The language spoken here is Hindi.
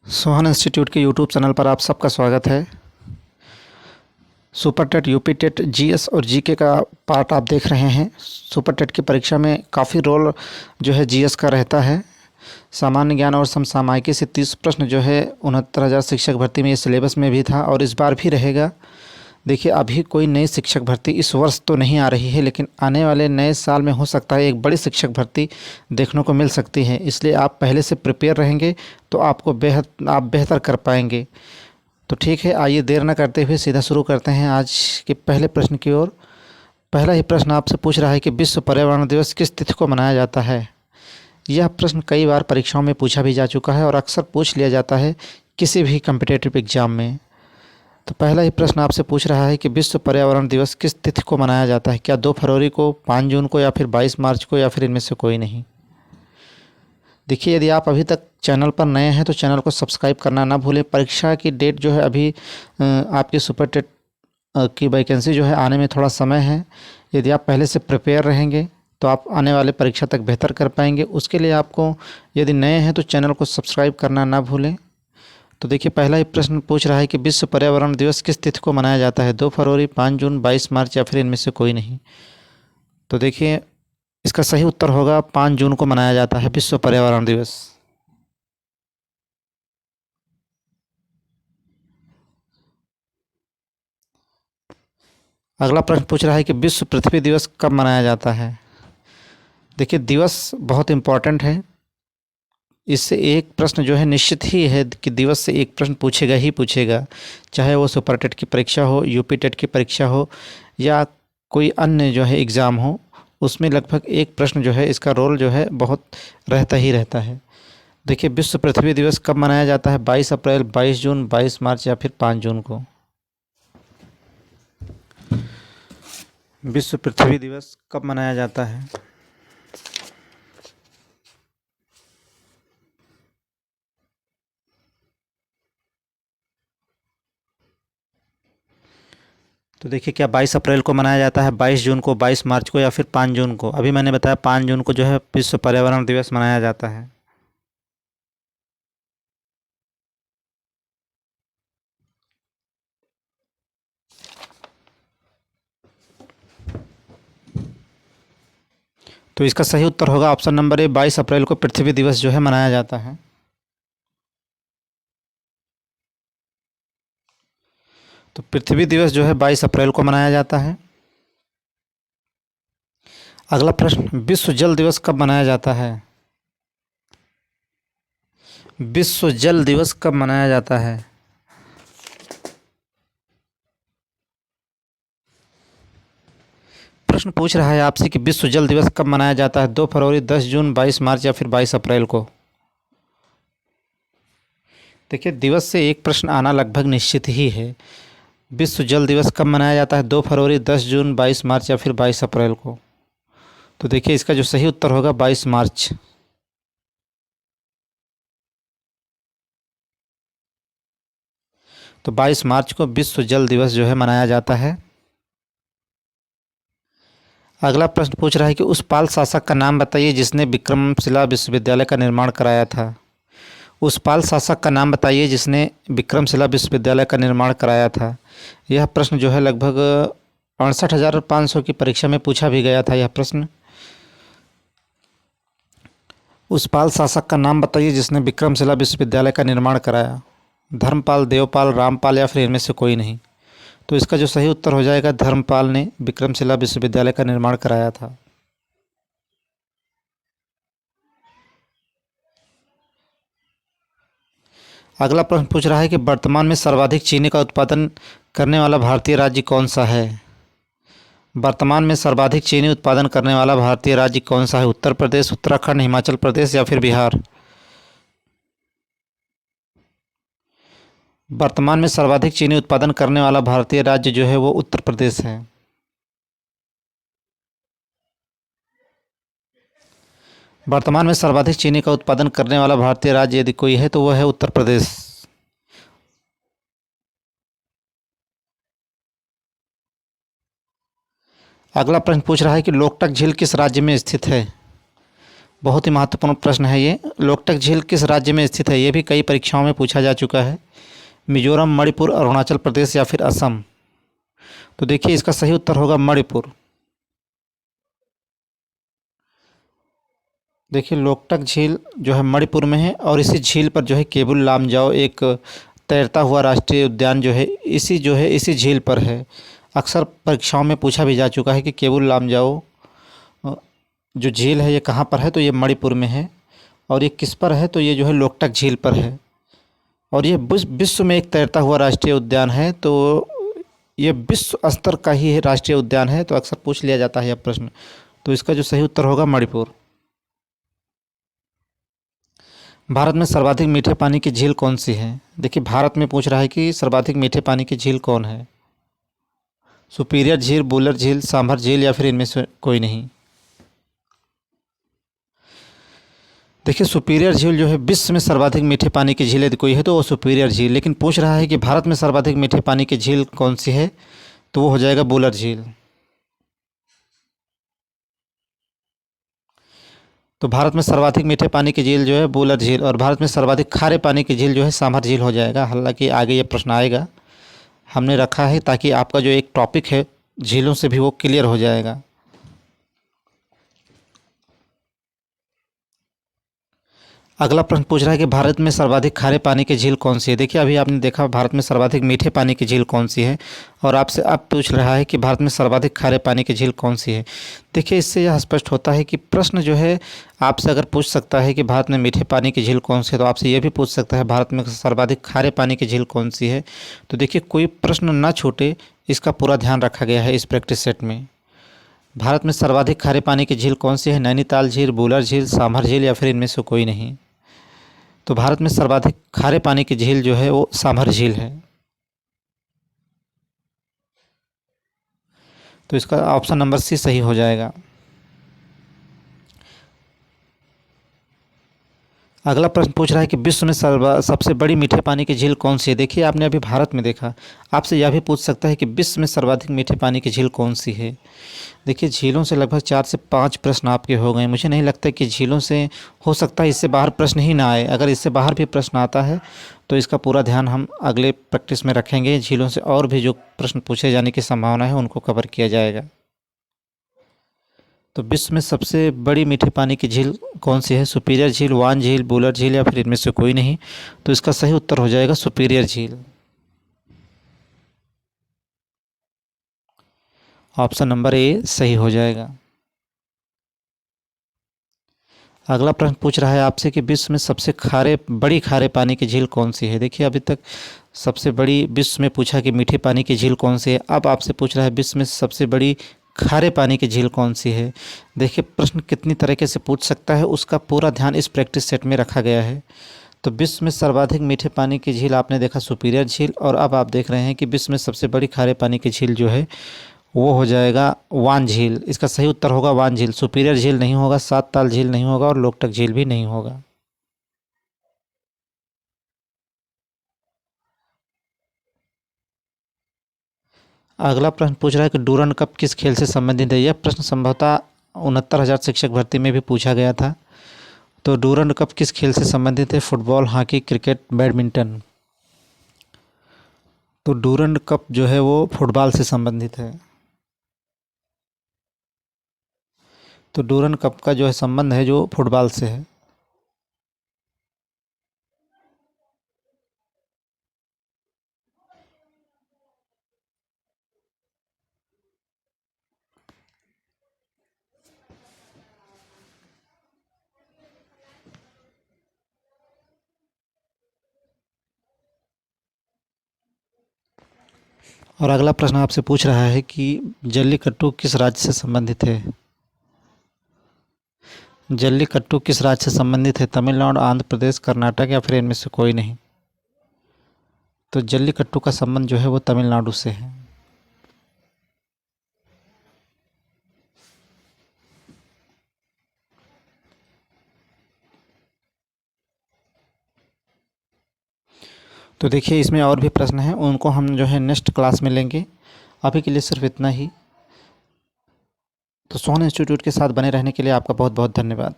सोहन इंस्टीट्यूट के यूट्यूब चैनल पर आप सबका स्वागत है। Super TET, UP TET, GS और जीके का पार्ट आप देख रहे हैं। सुपर टेट की परीक्षा में काफ़ी रोल जो है जीएस का रहता है। सामान्य ज्ञान और समसामयिकी से 30 प्रश्न जो है 69,000 शिक्षक भर्ती में ये सिलेबस में भी था और इस बार भी रहेगा। देखिए, अभी कोई नई शिक्षक भर्ती इस वर्ष तो नहीं आ रही है, लेकिन आने वाले नए साल में हो सकता है एक बड़ी शिक्षक भर्ती देखने को मिल सकती है। इसलिए आप पहले से प्रिपेयर रहेंगे तो आपको आप बेहतर कर पाएंगे। तो ठीक है, आइए देर न करते हुए सीधा शुरू करते हैं आज के पहले प्रश्न की ओर। पहला ही प्रश्न आपसे पूछ रहा है कि विश्व पर्यावरण दिवस किस तिथि को मनाया जाता है। यह प्रश्न कई बार परीक्षाओं में पूछा भी जा चुका है और अक्सर पूछ लिया जाता है किसी भी कम्पिटेटिव एग्जाम में। तो पहला ही प्रश्न आपसे पूछ रहा है कि विश्व पर्यावरण दिवस किस तिथि को मनाया जाता है। क्या 2 फरवरी को, 5 जून को या फिर 22 मार्च को या फिर इनमें से कोई नहीं। देखिए, यदि आप अभी तक चैनल पर नए हैं तो चैनल को सब्सक्राइब करना ना भूलें। परीक्षा की डेट जो है अभी आपकी सुपर टेट की वैकेंसी जो है आने में थोड़ा समय है। यदि आप पहले से प्रिपेयर रहेंगे तो आप आने वाले परीक्षा तक बेहतर कर पाएंगे। उसके लिए आपको, यदि नए हैं तो चैनल को सब्सक्राइब करना ना भूलें। तो देखिए, पहला ही प्रश्न पूछ रहा है कि विश्व पर्यावरण दिवस किस तिथि को मनाया जाता है। 2 फरवरी, 5 जून, 22 मार्च या फिर इनमें से कोई नहीं। तो देखिए, इसका सही उत्तर होगा 5 जून को मनाया जाता है विश्व पर्यावरण दिवस। अगला प्रश्न पूछ रहा है कि विश्व पृथ्वी दिवस कब मनाया जाता है। देखिए, दिवस बहुत इम्पोर्टेंट है। इससे एक प्रश्न जो है निश्चित ही है कि दिवस से एक प्रश्न पूछेगा ही पूछेगा, चाहे वो सुपर टेट की परीक्षा हो, यूपी टेट की परीक्षा हो या कोई अन्य जो है एग्ज़ाम हो। उसमें लगभग एक प्रश्न जो है इसका रोल जो है बहुत रहता ही रहता है। देखिए, विश्व पृथ्वी दिवस कब मनाया जाता है। 22 अप्रैल, 22 जून, 22 मार्च या फिर 5 जून को। विश्व पृथ्वी दिवस कब मनाया जाता है। तो देखिए, क्या 22 अप्रैल को मनाया जाता है, 22 जून को, 22 मार्च को या फिर 5 जून को। अभी मैंने बताया 5 जून को जो है विश्व पर्यावरण दिवस मनाया जाता है। तो इसका सही उत्तर होगा ऑप्शन नंबर ए, 22 अप्रैल को पृथ्वी दिवस जो है मनाया जाता है। तो पृथ्वी दिवस जो है 22 अप्रैल को मनाया जाता है। अगला प्रश्न, विश्व जल दिवस कब मनाया जाता है। विश्व जल दिवस कब मनाया जाता है। प्रश्न पूछ रहा है आपसे कि विश्व जल दिवस कब मनाया जाता है। 2 फरवरी, 10 जून, 22 मार्च या फिर 22 अप्रैल को। देखिए, दिवस से एक प्रश्न आना लगभग निश्चित ही है। विश्व जल दिवस कब मनाया जाता है। 2 फरवरी, 10 जून, 22 मार्च या फिर 22 अप्रैल को। तो देखिए, इसका जो सही उत्तर होगा 22 मार्च। तो 22 मार्च को विश्व जल दिवस जो है मनाया जाता है। अगला प्रश्न पूछ रहा है कि उस पाल शासक का नाम बताइए जिसने विक्रमशिला विश्वविद्यालय का निर्माण कराया था। उस पाल शासक का नाम बताइए जिसने विक्रमशिला विश्वविद्यालय का निर्माण कराया था। यह प्रश्न जो है लगभग 68,500 की परीक्षा में पूछा भी गया था। यह प्रश्न, उस पाल शासक का नाम बताइए जिसने विक्रमशिला विश्वविद्यालय का निर्माण कराया। धर्मपाल, देवपाल, रामपाल या फिर इनमें से कोई नहीं। तो इसका जो सही उत्तर हो जाएगा, धर्मपाल ने विक्रमशिला विश्वविद्यालय का निर्माण कराया था। अगला प्रश्न पूछ रहा है कि वर्तमान में सर्वाधिक चीनी का उत्पादन करने वाला भारतीय राज्य कौन सा है। वर्तमान में सर्वाधिक चीनी उत्पादन करने वाला भारतीय राज्य कौन सा है। उत्तर प्रदेश, उत्तराखंड, हिमाचल प्रदेश या फिर बिहार। वर्तमान में सर्वाधिक चीनी उत्पादन करने वाला भारतीय राज्य जो है वो उत्तर प्रदेश है। वर्तमान में सर्वाधिक चीनी का उत्पादन करने वाला भारतीय राज्य यदि कोई है तो वह है उत्तर प्रदेश। अगला प्रश्न पूछ रहा है कि लोकटक झील किस राज्य में स्थित है। बहुत ही महत्वपूर्ण प्रश्न है ये। लोकटक झील किस राज्य में स्थित है? ये भी कई परीक्षाओं में पूछा जा चुका है। मिजोरम, मणिपुर, अरुणाचल प्रदेश या फिर असम? तो देखिए इसका सही उत्तर होगा मणिपुर। देखिए लोकटक झील जो है मणिपुर में है और इसी झील पर जो है केबुल लामजाओ एक तैरता हुआ राष्ट्रीय उद्यान जो है इसी झील पर है। अक्सर परीक्षाओं में पूछा भी जा चुका है कि केबुल लामजाओ जो झील है ये कहाँ पर है, तो ये मणिपुर में है। और ये किस पर है, तो ये जो है लोकटक झील पर है। और ये विश्व में एक तैरता हुआ राष्ट्रीय उद्यान है, तो ये विश्व स्तर का ही राष्ट्रीय उद्यान है, तो अक्सर पूछ लिया जाता है यह प्रश्न। तो इसका जो सही उत्तर होगा मणिपुर। भारत में सर्वाधिक मीठे पानी की झील कौन सी है? देखिए भारत में पूछ रहा है कि सर्वाधिक मीठे पानी की झील कौन है। सुपीरियर झील, बुलर झील, सांभर झील या फिर इनमें से कोई नहीं? देखिए सुपीरियर झील जो है विश्व में सर्वाधिक मीठे पानी की झील यदि कोई है तो वो सुपीरियर झील। लेकिन पूछ रहा है कि भारत में सर्वाधिक मीठे पानी की झील कौन सी है, तो वो हो जाएगा बुलर झील। तो भारत में सर्वाधिक मीठे पानी की झील जो है बुलर झील, और भारत में सर्वाधिक खारे पानी की झील जो है सांभर झील हो जाएगा। हालांकि आगे ये प्रश्न आएगा, हमने रखा है ताकि आपका जो एक टॉपिक है झीलों से भी वो क्लियर हो जाएगा। अगला प्रश्न पूछ रहा है कि भारत में सर्वाधिक खारे पानी की झील कौन सी है? देखिए अभी आपने देखा भारत में सर्वाधिक मीठे पानी की झील कौन सी है, और आपसे अब पूछ रहा है कि भारत में सर्वाधिक खारे पानी की झील कौन सी है। देखिए इससे यह स्पष्ट होता है कि प्रश्न जो है आपसे अगर पूछ सकता है कि भारत में मीठे पानी की झील कौन सी है, तो आपसे यह भी पूछ सकता है भारत में सर्वाधिक खारे पानी की झील कौन सी है। तो देखिए कोई प्रश्न ना छूटे, इसका पूरा ध्यान रखा गया है इस प्रैक्टिस सेट में। भारत में सर्वाधिक खारे पानी की झील कौन सी है? नैनीताल झील, बुलर झील, सांभर झील या फिर इनमें से कोई नहीं? तो भारत में सर्वाधिक खारे पानी की झील जो है वो सांभर झील है। तो इसका ऑप्शन नंबर सी सही हो जाएगा। अगला प्रश्न पूछ रहा है कि विश्व में सबसे बड़ी मीठे पानी की झील कौन सी है? देखिए आपने अभी भारत में देखा, आपसे यह भी पूछ सकता है कि विश्व में सर्वाधिक मीठे पानी की झील कौन सी है। देखिए झीलों से लगभग 4 से 5 प्रश्न आपके हो गए। मुझे नहीं लगता कि झीलों से हो सकता है इससे बाहर प्रश्न ही ना आए। अगर इससे बाहर भी प्रश्न आता है तो इसका पूरा ध्यान हम अगले प्रैक्टिस में रखेंगे। झीलों से और भी जो प्रश्न पूछे जाने की संभावना है उनको कवर किया जाएगा। तो विश्व में सबसे बड़ी मीठे पानी की झील कौन सी है? सुपीरियर झील, वान झील, बुलर झील या फिर इनमें से कोई नहीं? तो इसका सही उत्तर हो जाएगा सुपीरियर झील। ऑप्शन नंबर ए सही हो जाएगा। अगला प्रश्न पूछ रहा है आपसे कि विश्व में सबसे बड़ी खारे पानी की झील कौन सी है? देखिए अभी तक सबसे बड़ी विश्व में पूछा कि मीठे पानी की झील कौन सी है, अब आपसे पूछ रहा है विश्व में सबसे बड़ी खारे पानी की झील कौन सी है। देखिए प्रश्न कितनी तरीके से पूछ सकता है उसका पूरा ध्यान इस प्रैक्टिस सेट में रखा गया है। तो विश्व में सर्वाधिक मीठे पानी की झील आपने देखा सुपीरियर झील, और अब आप देख रहे हैं कि विश्व में सबसे बड़ी खारे पानी की झील जो है वो हो जाएगा वान झील। इसका सही उत्तर होगा वान झील। सुपीरियर झील नहीं होगा, सात ताल झील नहीं होगा और लोकटक झील भी नहीं होगा। अगला प्रश्न पूछ रहा है कि डूरंड कप किस खेल से संबंधित है? यह प्रश्न संभवतः 69,000 शिक्षक भर्ती में भी पूछा गया था। तो डूरंड कप किस खेल से संबंधित है? Football, hockey, cricket, badminton? तो डूरंड कप जो है वो फुटबॉल से संबंधित है। तो डूरंड कप का जो है संबंध है जो फुटबॉल से है। और अगला प्रश्न आपसे पूछ रहा है कि जल्लीकट्टू किस राज्य से संबंधित है? जल्लीकट्टू किस राज्य से संबंधित है? तमिलनाडु, आंध्र प्रदेश, कर्नाटक या फिर इनमें से कोई नहीं? तो जल्लीकट्टू का संबंध जो है वो तमिलनाडु से है। तो देखिए इसमें और भी प्रश्न हैं, उनको हम जो है नेक्स्ट क्लास में लेंगे। अभी के लिए सिर्फ इतना ही। तो सोहन इंस्टीट्यूट के साथ बने रहने के लिए आपका बहुत बहुत धन्यवाद।